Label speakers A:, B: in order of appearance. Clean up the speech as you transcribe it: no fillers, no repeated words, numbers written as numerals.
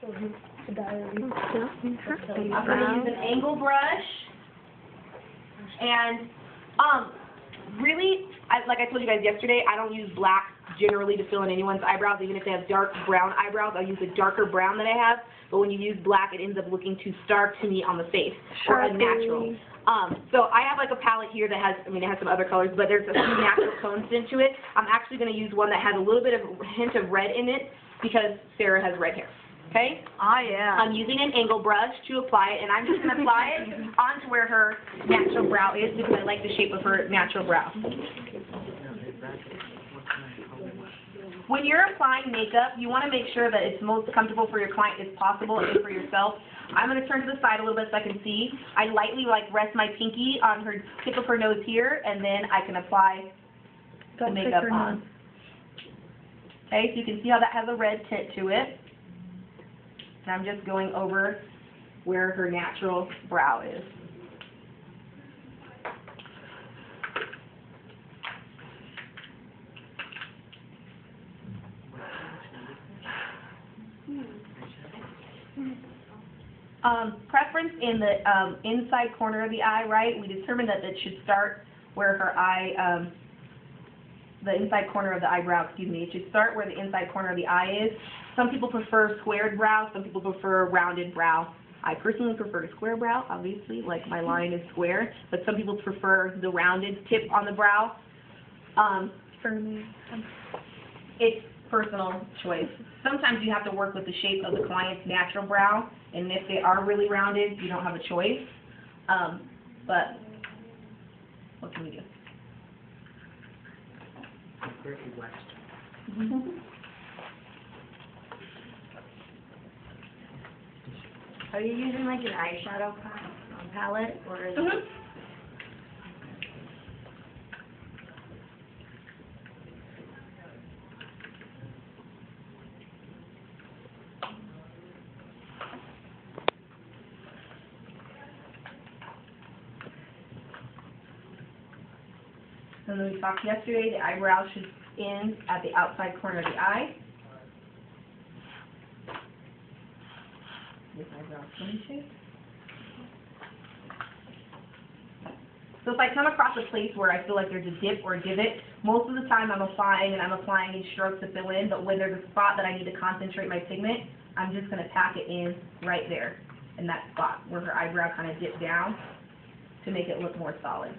A: I'm going
B: to use an angle brush, and really, like I told you guys yesterday, I don't use black generally to fill in anyone's eyebrows, even if they have dark brown eyebrows. I use a darker brown that I have, but when you use black, it ends up looking too stark to me on the face, or unnatural. So I have like a palette here that has, it has some other colors, but there's a few natural tones into it. I'm actually going to use one that has a little bit of a hint of red in it, because Sarah has red hair. Okay?
A: Oh, yeah.
B: I'm using an angle brush to apply it, and I'm just going to apply it onto where her natural brow is, because I like the shape of her natural brow. When you're applying makeup, you want to make sure that it's most comfortable for your client as possible and for yourself. I'm going to turn to the side a little bit so I can see. I lightly rest my pinky on her tip of her nose here, and then I can apply the makeup on. Okay, so you can see how that has a red tint to it. And I'm just going over where her natural brow is. Preference in the inside corner of the eye, right? We determined that it should start where her eye, the inside corner of the eyebrow, it should start where the inside corner of the eye is. Some people prefer squared brow, some people prefer rounded brow. I personally prefer a square brow, obviously, like my line is square, but some people prefer the rounded tip on the brow.
A: For me,
B: it's personal choice. Sometimes you have to work with the shape of the client's natural brow, and if they are really rounded, you don't have a choice. But what can we do?
C: Are you using like an eyeshadow palette, or is it?
B: And then we talked yesterday, the eyebrow should end at the outside corner of the eye. This eyebrow shape. So if I come across a place where I feel like there's a dip or a divot, most of the time I'm applying in strokes to fill in, but when there's a spot that I need to concentrate my pigment, I'm just going to pack it in right there, in that spot where her eyebrow kind of dipped down to make it look more solid.